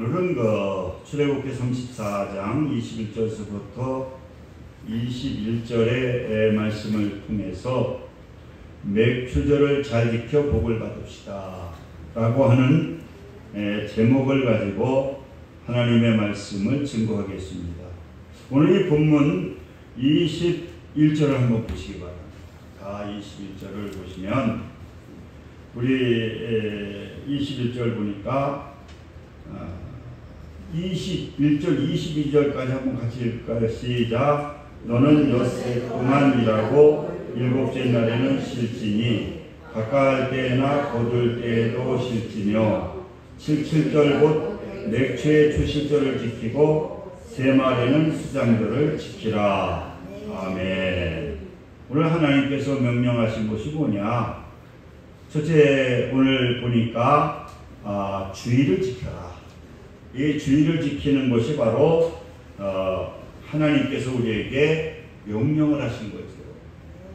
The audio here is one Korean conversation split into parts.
오늘은 출애굽기 34장 21절서부터 21절의 말씀을 통해서 맥추절을 잘 지켜 복을 받읍시다 라고 하는 제목을 가지고 하나님의 말씀을 증거하겠습니다. 오늘 이 본문 21절을 한번 보시기 바랍니다. 다 21절을 보시면 우리 21절 보니까 21절 22절까지 한번 같이 읽을까요? 시작. 너는 엿새 동안 일하고 일곱째 날에는 쉴지니 가까할 때나 거둘 때에도 쉴지며 77절 곧 맥추의 초실절을 지키고 세말에는 수장절을 지키라. 아멘. 오늘 하나님께서 명령하신 것이 뭐냐? 첫째, 오늘 보니까 주의를 지켜라. 이 주의를 지키는 것이 바로 하나님께서 우리에게 명령을 하신 거죠.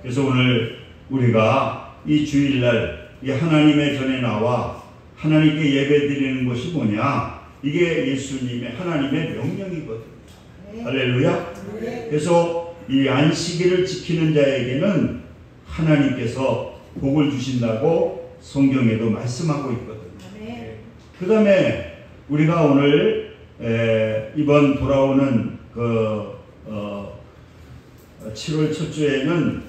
그래서 오늘 우리가 이 주일날 이 하나님의 전에 나와 하나님께 예배드리는 것이 뭐냐? 이게 예수님의 하나님의 명령이거든요. 네. 할렐루야. 네. 그래서 이 안식일을 지키는 자에게는 하나님께서 복을 주신다고 성경에도 말씀하고 있거든요. 네. 그 다음에 우리가 오늘 이번 돌아오는 7월 첫 주에는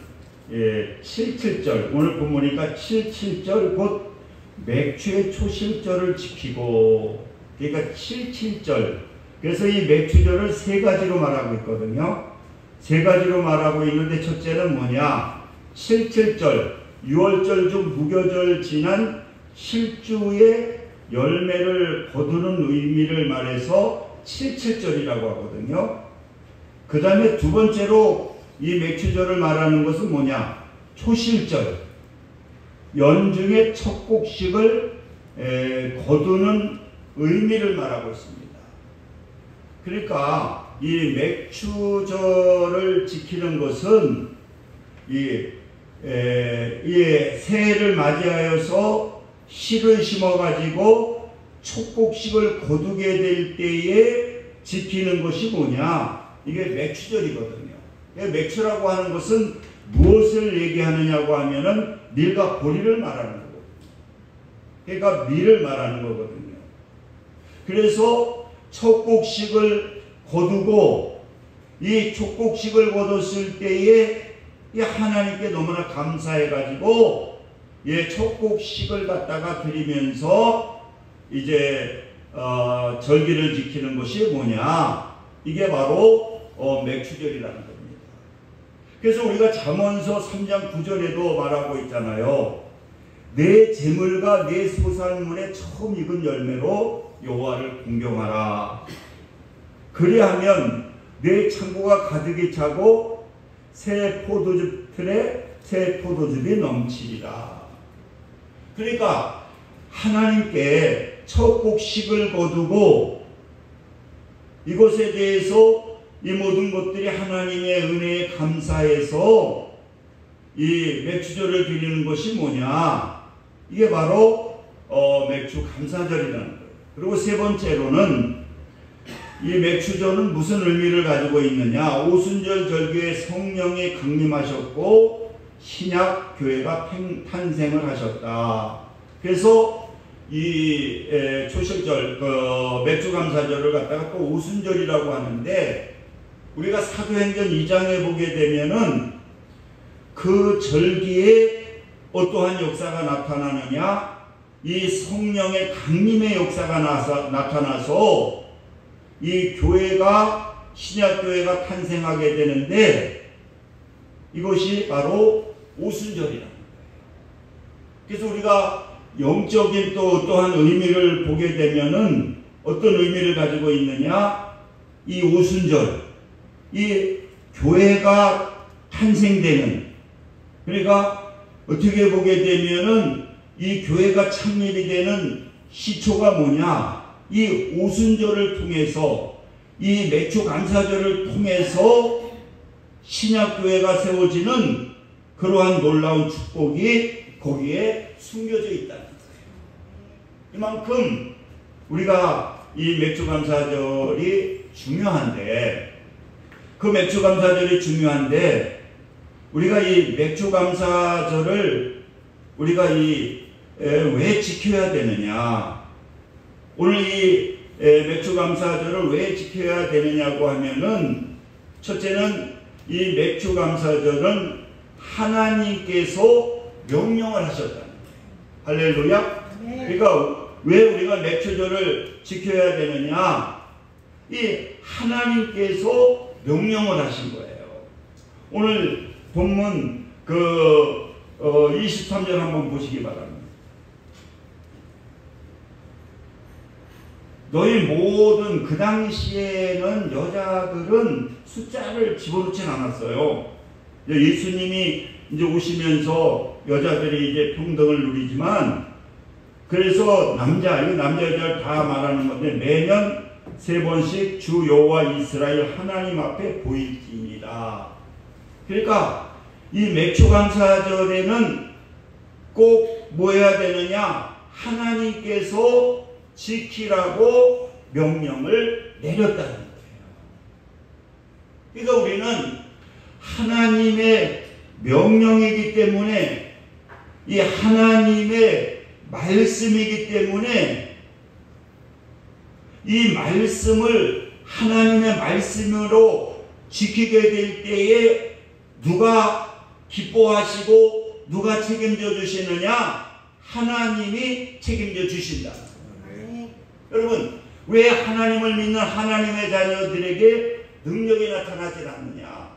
77절, 오늘 본문이니까 77절 곧 맥추의 초실절을 지키고, 그러니까 77절. 그래서 이 맥추절을 세 가지로 말하고 있거든요. 세 가지로 말하고 있는데 첫째는 뭐냐? 77절, 6월절 중 무교절 지난 실주의 열매를 거두는 의미를 말해서 77절이라고 하거든요. 그 다음에 두 번째로 이 맥추절을 말하는 것은 뭐냐? 초실절. 연중의 첫 곡식을 거두는 의미를 말하고 있습니다. 그러니까 이 맥추절을 지키는 것은 이 새해를 맞이하여서 씨를 심어가지고 촉곡식을 거두게 될 때에 지키는 것이 뭐냐? 이게 맥추절이거든요. 맥추라고 하는 것은 무엇을 얘기하느냐고 하면은 밀과 보리를 말하는 거거든요. 그러니까 밀을 말하는 거거든요. 그래서 촉곡식을 거두고 이 촉곡식을 거뒀을 때에 이 하나님께 너무나 감사해가지고 촉곡식을 갖다가 드리면서 이제 절기를 지키는 것이 뭐냐? 이게 바로 맥추절이라는 겁니다. 그래서 우리가 잠언서 3장 9절에도 말하고 있잖아요. 내 재물과 내 소산물의 처음 익은 열매로 여호와를 공경하라. 그리하면 내 창고가 가득히 차고 새 포도즙 틀에 새 포도즙이 넘치리라. 그러니까 하나님께 첫 곡식을 거두고 이것에 대해서 이 모든 것들이 하나님의 은혜에 감사해서 이 맥추절을 드리는 것이 뭐냐? 이게 바로 맥추 감사절이라는 거예요. 그리고 세 번째로는 이 맥추절은 무슨 의미를 가지고 있느냐? 오순절 절기에 성령이 강림하셨고 신약 교회가 탄생을 하셨다. 그래서 이 초실절, 맥추 감사절을 갖다가 또 오순절이라고 하는데, 우리가 사도행전 2장에 보게 되면은 그 절기에 어떠한 역사가 나타나느냐? 이 성령의 강림의 역사가 나타나서 이 교회가, 신약교회가 탄생하게 되는데, 이것이 바로 오순절이라는 거예요. 그래서 우리가 영적인 또 어떠한 의미를 보게 되면은 어떤 의미를 가지고 있느냐? 이 오순절, 이 교회가 탄생되는, 그러니까 어떻게 보게 되면은 이 교회가 창립이 되는 시초가 뭐냐? 이 오순절을 통해서, 이 맥추 감사절을 통해서 신약교회가 세워지는 그러한 놀라운 축복이 거기에 숨겨져 있다는 거예요. 이만큼 우리가 이 맥주감사절이 중요한데, 그 맥주감사절이 중요한데, 우리가 이 맥주감사절을 우리가 왜 지켜야 되느냐? 오늘 이 맥주감사절을 왜 지켜야 되느냐고 하면은, 첫째는 이 맥주감사절은 하나님께서 명령을 하셨다는 거예요. 할렐루야. 그러니까 왜 우리가 맥주절을 지켜야 되느냐? 이 하나님께서 명령을 하신 거예요. 오늘 본문 23절 한번 보시기 바랍니다. 너희 모든, 그 당시에는 여자들은 숫자를 집어넣진 않았어요. 예수님이 이제 오시면서 여자들이 이제 평등을 누리지만, 그래서 남자 여자를 다 말하는 건데, 매년 3번씩 주 여호와 이스라엘 하나님 앞에 보일지니라. 그러니까 이 맥주감사절에는 꼭 뭐 해야 되느냐? 하나님께서 지키라고 명령을 내렸다는 거예요. 그러니까 우리는 하나님의 명령이기 때문에, 이 하나님의 말씀이기 때문에, 이 말씀을 하나님의 말씀으로 지키게 될 때에 누가 기뻐하시고 누가 책임져 주시느냐? 하나님이 책임져 주신다. 여러분, 왜 하나님을 믿는 하나님의 자녀들에게 능력이 나타나지 않느냐?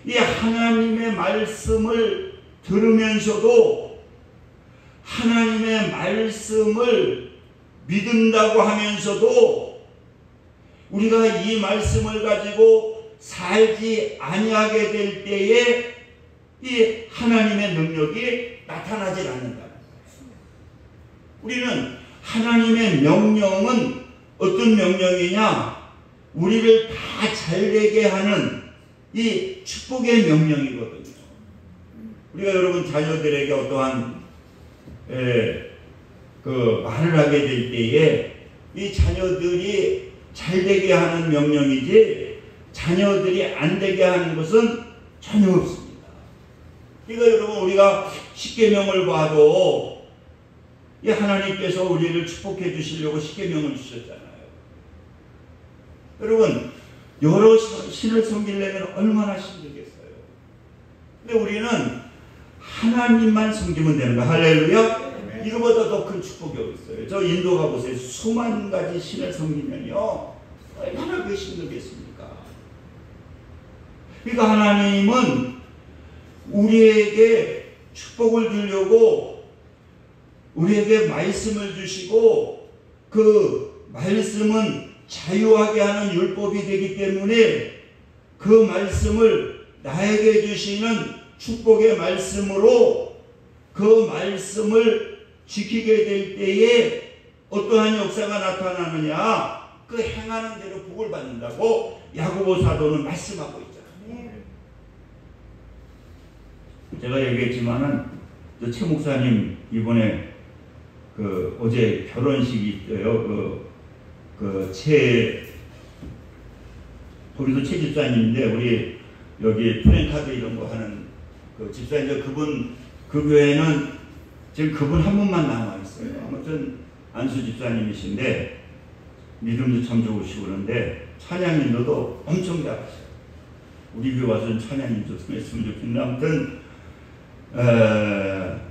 이 하나님의 말씀을 들으면서도 하나님의 말씀을 믿는다고 하면서도 우리가 이 말씀을 가지고 살지 아니하게 될 때에 이 하나님의 능력이 나타나지 않는다. 우리는 하나님의 명령은 어떤 명령이냐? 우리를 다 잘되게 하는 이 축복의 명령이거든요. 우리가 여러분 자녀들에게 어떠한 말을 하게 될 때에 이 자녀들이 잘되게 하는 명령이지 자녀들이 안 되게 하는 것은 전혀 없습니다. 그러니까 여러분, 우리가 십계명을 봐도 이 하나님께서 우리를 축복해 주시려고 십계명을 주셨잖아요. 여러분, 여러 신을 섬기려면 얼마나 힘들겠어요. 근데 우리는 하나님만 섬기면 되는 거야. 할렐루야. 이거보다 더 큰 축복이 어딨어요. 저 인도 가보세요. 수만 가지 신을 섬기면요 얼마나 그 힘들겠습니까. 그러니까 하나님은 우리에게 축복을 주려고 우리에게 말씀을 주시고, 그 말씀은 자유하게 하는 율법이 되기 때문에 그 말씀을 나에게 주시는 축복의 말씀으로 그 말씀을 지키게 될 때에 어떠한 역사가 나타나느냐? 그 행하는 대로 복을 받는다고 야고보 사도는 말씀하고 있잖아요. 제가 얘기했지만은 최 목사님 이번에 어제 결혼식이 있어요. 거기도 최 집사님인데, 우리 여기 플랜카드 이런 거 하는 그 집사인데, 그 교회는 지금 그분 한 분만 남아있어요. 아무튼 안수 집사님이신데 믿음도 참 좋으시고 그런데 찬양인도도 엄청 잘하셔요. 우리 교회 와서는 찬양인도 했으면 좋겠는데, 아무튼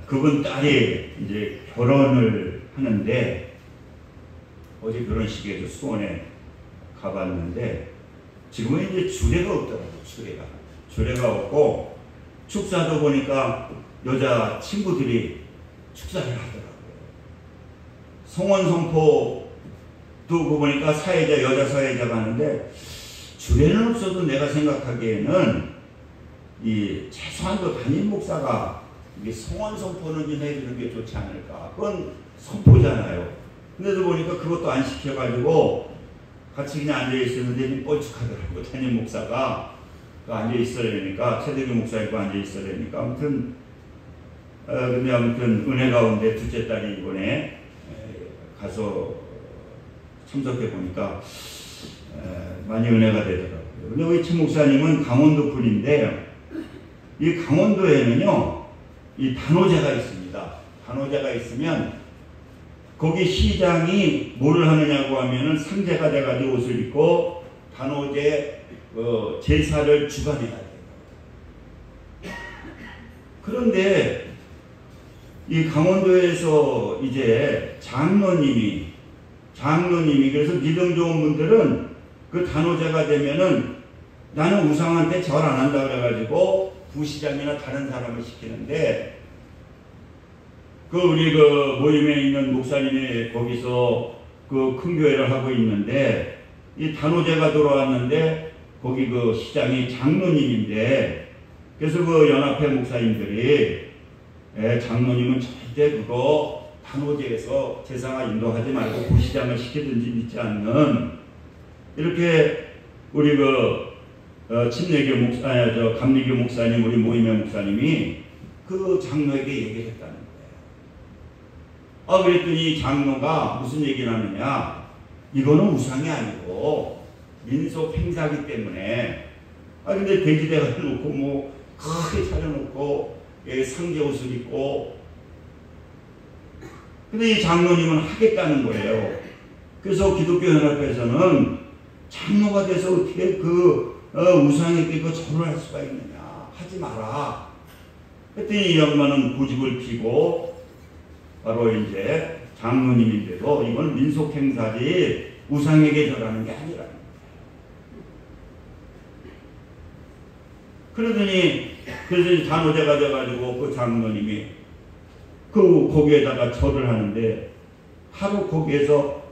그분 딸이 이제 결혼을 하는데, 어제 결혼식에도 수원에 가봤는데 지금은 이제 주례가 없더라고요. 주례가 없고, 축사도 보니까 여자 친구들이 축사를 하더라고요. 성원 선포도 보니까 여자 사회자가 하는데, 주례는 없어도 내가 생각하기에는 최소한도 담임 목사가 이게 성원 선포는 좀 해주는 게 좋지 않을까. 그건 선포잖아요. 근데도 보니까 그것도 안 시켜가지고 같이 그냥 앉아있었는데 뻘쭘하더라고요. 담임 목사가 앉아있어야 되니까, 최대규 목사님도 앉아있어야 되니까. 아무튼 근데 은혜 가운데 둘째 딸이 이번에 가서 참석해 보니까 많이 은혜가 되더라고요. 근데 우리 최 목사님은 강원도 분인데 이 강원도에는요 이 단오제가 있습니다. 단오제가 있으면 거기 시장이 뭐를 하느냐고 하면은 상제가 돼가지고 옷을 입고 단오제 제사를 주관해야 돼요. 그런데 이 강원도에서 이제 장로님이 그래서 믿음 좋은 분들은 그 단오제가 되면은 나는 우상한테 절 안 한다 그래가지고 부시장이나 다른 사람을 시키는데 우리 모임에 있는 목사님이 거기서 큰 교회를 하고 있는데 이 단오제가 들어왔는데 거기 시장이 장로님인데 그래서 연합회 목사님들이 장로님은 절대 그거 단오제에서 제사가 인도하지 말고 부시장을 시키든지 믿지 않는 이렇게 우리 침례교 목사, 감리교 목사님, 우리 모임의 목사님이 그 장로에게 얘기를 했다는 거예요. 그랬더니 장로가 무슨 얘기를 하느냐. 이거는 우상이 아니고 민속 행사기 때문에. 근데 돼지대가 놓고 크게 차려놓고 상제 옷을 입고. 근데 이 장로님은 하겠다는 거예요. 그래서 기독교 연합회에서는 장로가 돼서 어떻게 우상에게 절을 할 수가 있느냐. 하지 마라. 그랬더니 이 양반은 고집을 피고 바로 이제 장로님인데도 이건 민속 행사지 우상에게 절하는 게 아니라는 거예요. 그러더니 그래서 단오제가 돼가지고 그 장로님이 거기에다가 절을 하는데 하루 거기에서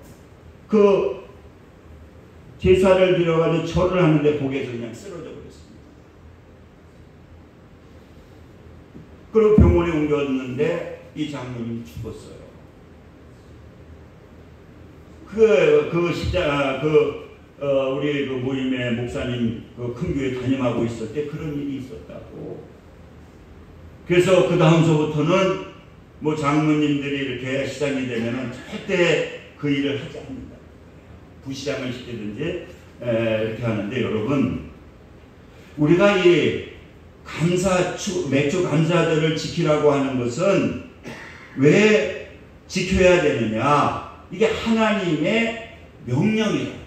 제사를 드려가지고 절을 하는데 거기에서 그냥 쓰러져 버렸습니다. 그리고 병원에 옮겼는데 이 장로님이 죽었어요. 우리 모임의 목사님 큰 교회 담임하고 있을 때 그런 일이 있었다고. 그래서 그 다음서부터는 장로님들이 이렇게 시장이 되면은 절대 그 일을 하지 않는다. 부시장을 시키든지 이렇게 하는데 여러분 우리가 이 맥주 감사절을 지키라고 하는 것은 왜 지켜야 되느냐? 이게 하나님의 명령이에요.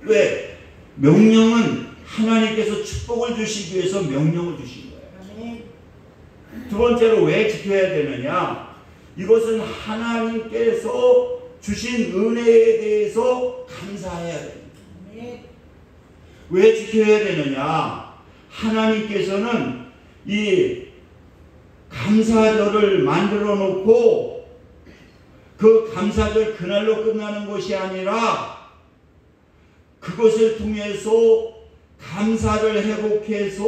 왜? 명령은 하나님께서 축복을 주시기 위해서 명령을 주신 거예요. 두 번째로 왜 지켜야 되느냐? 이것은 하나님께서 주신 은혜에 대해서 감사해야 됩니다. 왜 지켜야 되느냐? 하나님께서는 이 감사절을 만들어 놓고 그 감사절 그날로 끝나는 것이 아니라 그것을 통해서 감사를 회복해서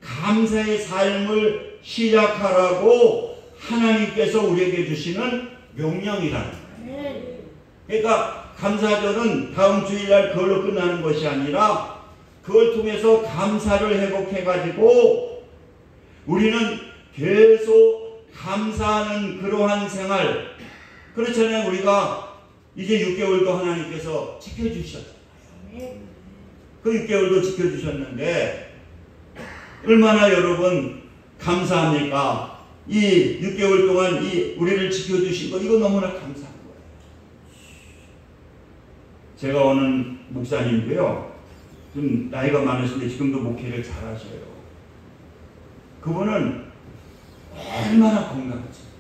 감사의 삶을 시작하라고 하나님께서 우리에게 주시는 명령이라는 거예요. 그러니까 감사절은 다음 주일날 그걸로 끝나는 것이 아니라 그걸 통해서 감사를 회복해가지고 우리는 계속 감사하는 그러한 생활. 그렇잖아요. 우리가 이제 6개월도 하나님께서 지켜주셨잖아요. 그 6개월도 지켜주셨는데 얼마나 여러분 감사합니까? 이 6개월 동안 우리를 지켜주신 거 이거 너무나 감사한 거예요. 제가 오는 목사님도요. 좀 나이가 많으신데 지금도 목회를 잘 하셔요. 그분은 얼마나 건강하십니까?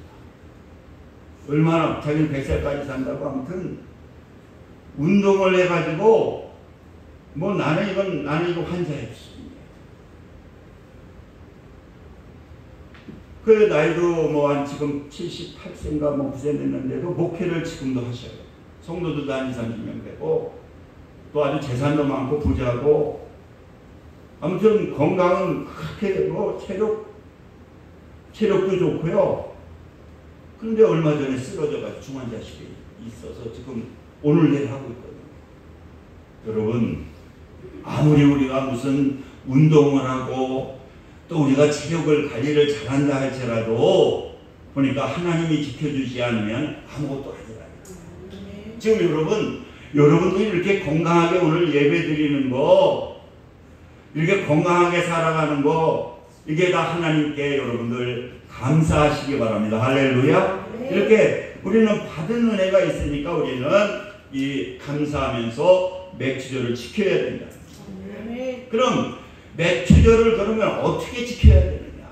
얼마나 자기는 100살까지 산다고 아무튼 운동을 해가지고 나는 이거 환자였습니다. 그 나이도 한 지금 78세인가 9세 됐는데도 목회를 지금도 하셔요. 성도들도 한 20-30명 되고 또 아주 재산도 많고 부자고 아무튼 건강은 그렇게 체력도 좋고요. 그런데 얼마 전에 쓰러져가지고 중환자실에 있어서 지금 오늘 내일 하고 있거든요. 여러분 아무리 우리가 무슨 운동을 하고 또 우리가 체력을 관리를 잘한다 할지라도 보니까 하나님이 지켜주지 않으면 아무것도 아니라. 지금 여러분들이 이렇게 건강하게 오늘 예배 드리는 거, 이렇게 건강하게 살아가는 거, 이게 다 하나님께 여러분들 감사하시기 바랍니다. 할렐루야. 네. 이렇게 우리는 받은 은혜가 있으니까 우리는 이 감사하면서 맥주절을 지켜야 된다. 네. 그럼 맥주절을 그러면 어떻게 지켜야 되느냐?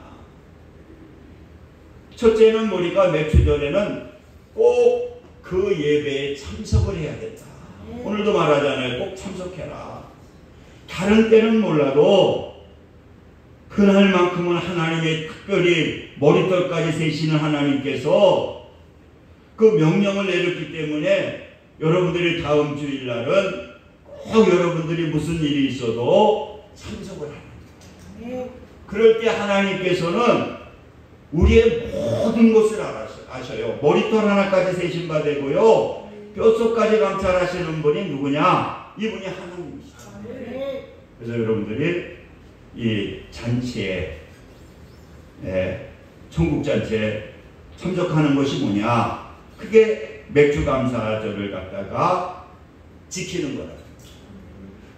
첫째는 우리가 맥주절에는 꼭 그 예배에 참석을 해야 된다. 네. 오늘도 말하잖아요. 꼭 참석해라. 다른 때는 몰라도 그날만큼은 하나님의 특별히 머리털까지 세시는 하나님께서 그 명령을 내렸기 때문에 여러분들이 다음 주일날은 꼭 여러분들이 무슨 일이 있어도 참석을 합니다. 그럴 때 하나님께서는 우리의 모든 것을 아셔요. 머리털 하나까지 세신 바 되고요. 뼛속까지 감찰하시는 분이 누구냐? 이분이 하나님이시죠. 그래서 여러분들이 이 잔치에, 천국잔치에 참석하는 것이 뭐냐? 그게 맥주감사절을 갖다가 지키는 거다.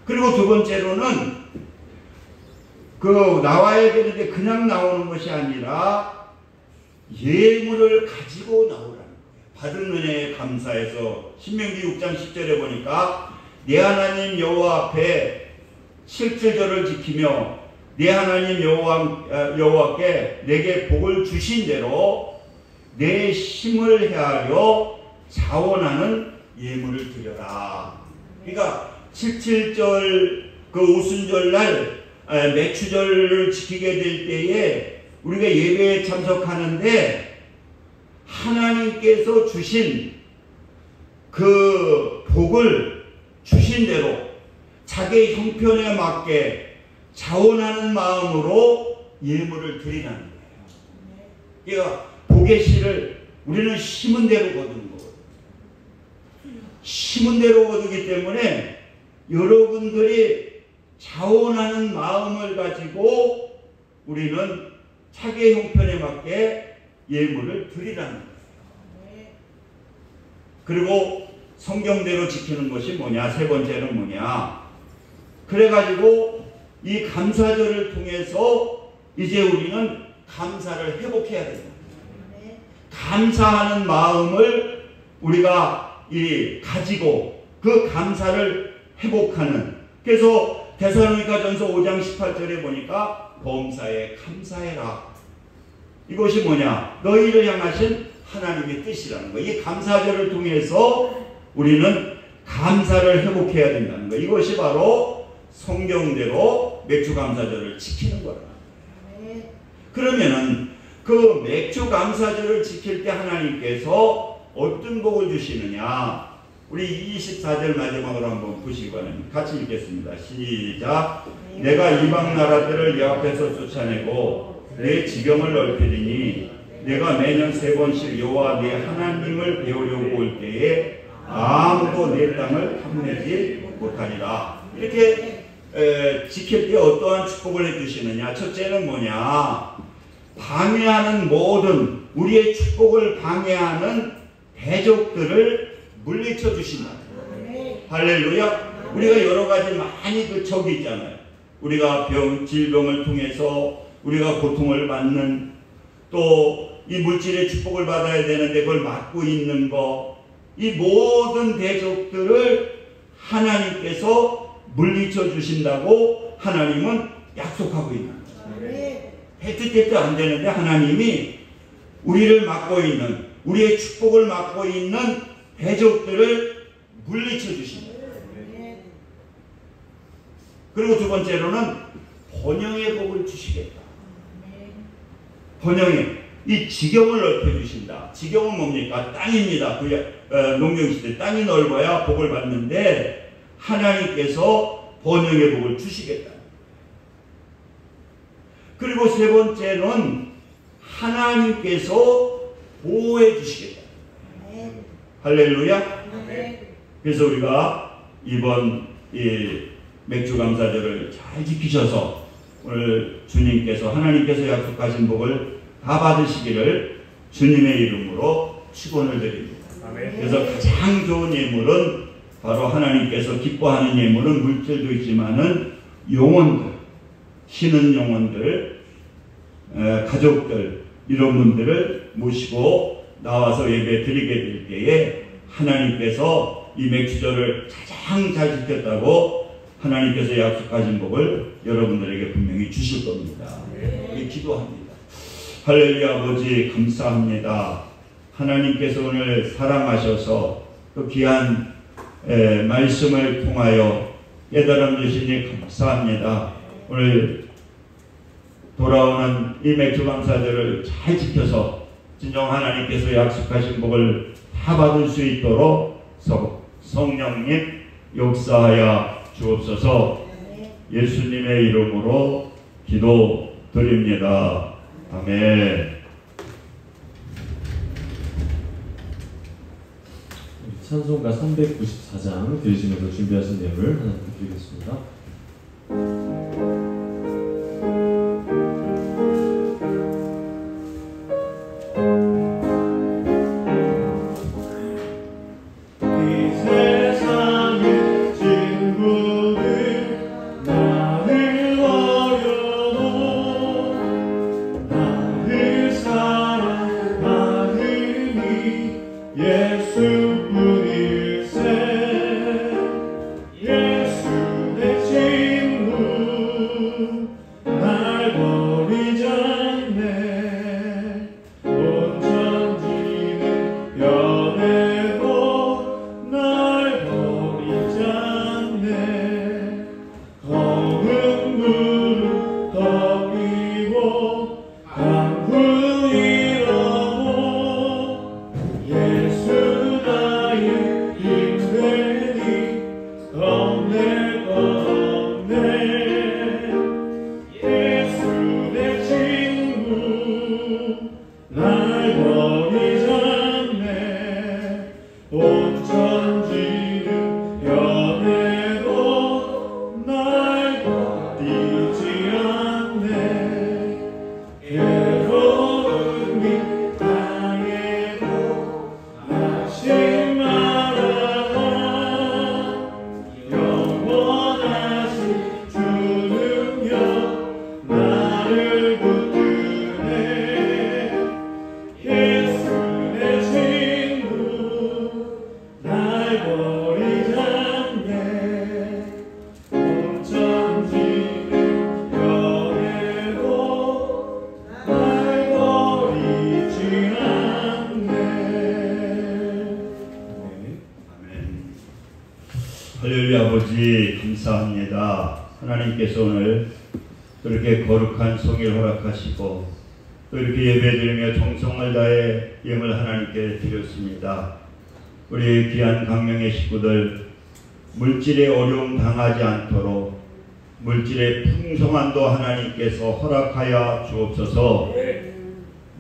그리고 두 번째로는 나와야 되는데 그냥 나오는 것이 아니라 예물을 가지고 나오라는 거예요. 받은 은혜에 감사해서 신명기 6장 10절에 보니까 내 하나님 여호와 앞에 실질절을 지키며 내 하나님 여호와께 내게 복을 주신 대로 내 힘을 헤아려 자원하는 예물을 드려라. 그러니까 77절 그 오순절날 맥주절을 지키게 될 때에 우리가 예배에 참석하는데 하나님께서 주신 그 복을 주신 대로 자기의 형편에 맞게 자원하는 마음으로 예물을 드리라는 거예요. 그러니까 복의 씨를 우리는 심은 대로 거두는 거거든요. 심은 대로 거두기 때문에 여러분들이 자원하는 마음을 가지고 우리는 자기의 형편에 맞게 예물을 드리라는 거예요. 그리고 성경대로 지키는 것이 뭐냐? 세 번째는 뭐냐? 그래가지고 이 감사절을 통해서 이제 우리는 감사를 회복해야 된다. 감사하는 마음을 우리가 가지고 그 감사를 회복하는. 그래서 데살로니가전서 5장 18절에 보니까 범사에 감사해라. 이것이 뭐냐? 너희를 향하신 하나님의 뜻이라는 거예요. 이 감사절을 통해서 우리는 감사를 회복해야 된다는 거예요. 이것이 바로 성경대로 맥주감사절을 지키는 거라. 그러면은 그 맥주감사절을 지킬 때 하나님께서 어떤 복을 주시느냐? 우리 24절 마지막으로 한번 보시기 바랍니다. 같이 읽겠습니다. 시작. 내가 이방 나라들을 내 앞에서 쫓아내고 내 지경을 넓히리니 내가 매년 3번씩 여호와 내 하나님을 배우려고 올 때에 아무도 내 땅을 탐내지 못하리라. 이렇게 지킬 때 어떠한 축복을 해주시느냐? 첫째는 뭐냐? 방해하는 모든 우리의 축복을 방해하는 대적들을 물리쳐 주신다. 할렐루야. 우리가 여러 가지 많이 그 적이 있잖아요. 우리가 질병을 통해서 우리가 고통을 받는, 또 이 물질의 축복을 받아야 되는데 그걸 막고 있는 거, 이 모든 대적들을 하나님께서 물리쳐 주신다고 하나님은 약속하고 있는 거예요. 해도 안 되는데 하나님이 우리를 막고 있는, 우리의 축복을 막고 있는 대적들을 물리쳐 주신다. 그리고 두 번째로는 번영의 복을 주시겠다. 번영의 이 지경을 넓혀주신다. 지경은 뭡니까? 땅입니다. 농경시대 땅이 넓어야 복을 받는데 하나님께서 번영의 복을 주시겠다. 그리고 세 번째는 하나님께서 보호해 주시겠다. 할렐루야. 그래서 우리가 이번 이 맥주감사절을 잘 지키셔서 오늘 주님께서, 하나님께서 약속하신 복을 다 받으시기를 주님의 이름으로 축원을 드립니다. 그래서 가장 좋은 예물은 바로 하나님께서 기뻐하는 예물은 물질도 있지만은 영혼들, 쉬는 영혼들, 가족들 이런 분들을 모시고 나와서 예배 드리게 될 때에 하나님께서 이 맥주절을 가장 잘 지켰다고 하나님께서 약속하신 복을 여러분들에게 분명히 주실 겁니다. 기도합니다. 할렐루야. 아버지 감사합니다. 하나님께서 오늘 사랑하셔서 또 귀한 말씀을 통하여 깨달음 주시니 감사합니다. 오늘 돌아오는 이 맥주 감사절을 잘 지켜서 진정 하나님께서 약속하신 복을 다 받을 수 있도록 성령님 역사하여 주옵소서. 예수님의 이름으로 기도드립니다. 아멘. 찬송가 394장 들으시면서 준비하신 예물 하나 드리겠습니다. 할렐루야. 아버지 감사합니다. 하나님께서 오늘 또 이렇게 거룩한 성일 허락하시고 또 이렇게 예배드리며 정성을 다해 예물 하나님께 드렸습니다. 우리 귀한 강명의 식구들 물질의 어려움 당하지 않도록 물질의 풍성함도 하나님께서 허락하여 주옵소서.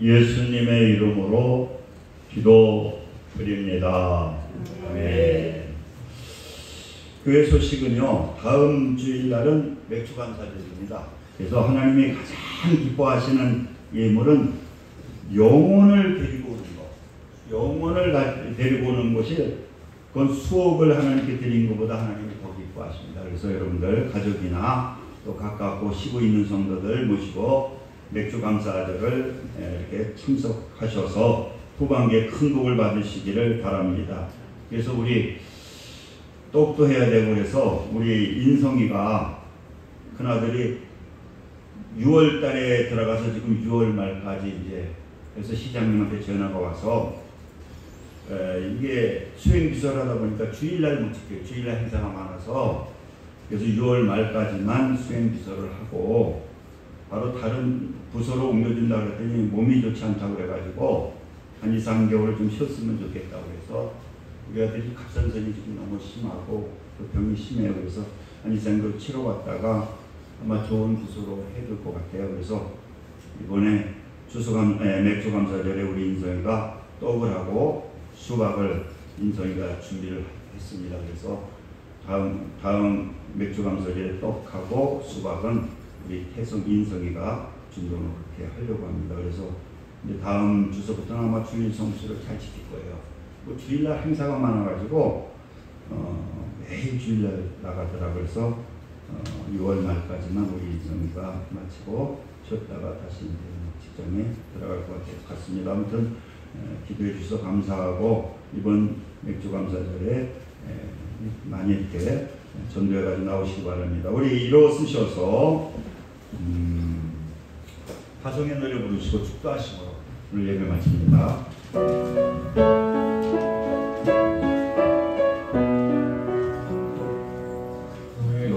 예수님의 이름으로 기도드립니다. 아멘. 교회 소식은요, 다음 주일날은 맥주감사절입니다. 그래서 하나님이 가장 기뻐하시는 예물은 영혼을 데리고 오는 것. 영혼을 데리고 오는 것이 그건 수억을 하나님께 드린 것보다 하나님이 더 기뻐하십니다. 그래서 여러분들 가족이나 또 가깝고 쉬고 있는 성도들 모시고 맥주감사절을 이렇게 참석하셔서 후반기에 큰 복을 받으시기를 바랍니다. 그래서 우리 똑도 해야 되고 그래서 우리 인성이가 큰아들이 6월 달에 들어가서 지금 6월 말까지 이제 그래서 시장님한테 전화가 와서 이게 수행비서를 하다 보니까 주일날 못 지켜요. 주일날 행사가 많아서 그래서 6월 말까지만 수행비서를 하고 바로 다른 부서로 옮겨준다고 그랬더니 몸이 좋지 않다고 그래가지고 한 2, 3개월 좀 쉬었으면 좋겠다고 해서 우리 아들이 갑상선이 지금 너무 심하고 또 병이 심해요. 그래서 한 2, 3개월 치러갔다가 아마 좋은 부서로 해줄 것 같아요. 그래서 이번에 맥주감사절에 우리 인성이가 떡을 하고 수박을 인성이가 준비를 했습니다. 그래서 다음 맥주감사절에 떡하고 수박은 우리 태성 인성이가 준동을 그렇게 하려고 합니다. 그래서 이제 다음 주서부터는 아마 주일 성수를 잘 지킬 거예요. 그 주일날 행사가 많아가지고 매일 주일날 나가더라. 그래서 6월 말까지만 우리 정의가 마치고 쉬었다가 다시 이제 직장에 들어갈 것 같습니다. 아무튼 기도해 주셔서 감사하고 이번 맥주 감사절에 많이 이렇게 전도해가지고 나오시기 바랍니다. 우리 일어서셔서 화성의 노래 부르시고 축도하시고 오늘 예배 마칩니다.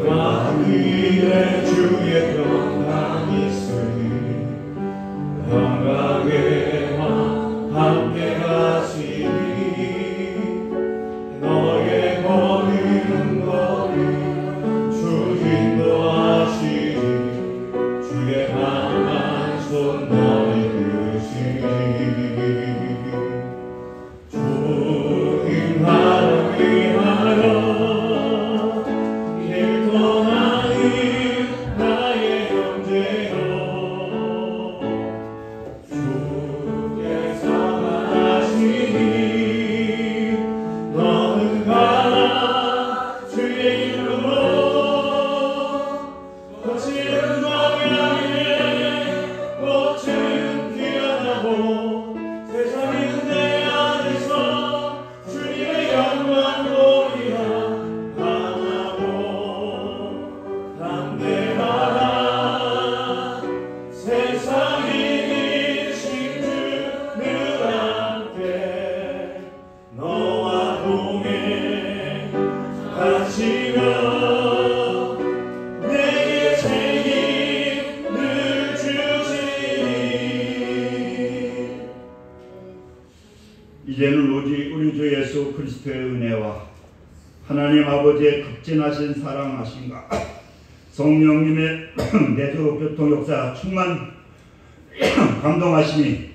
왕위에 주의 평강이 있으니 평강의 왕 함께 가시니 너의 걸음걸음 주 인도하시니 주의 강한 손 너를 이끄시니 주님 나를 위하여 이제는 오직 우리 주 예수 그리스도의 은혜와 하나님 아버지의 극진하신 사랑하심과 성령님의 내주 교통 역사 충만 감동하심이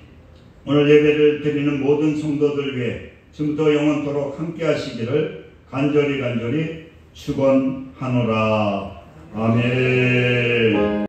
오늘 예배를 드리는 모든 성도들 위해 지금부터 영원토록 함께 하시기를 간절히 축원하노라. 아멘.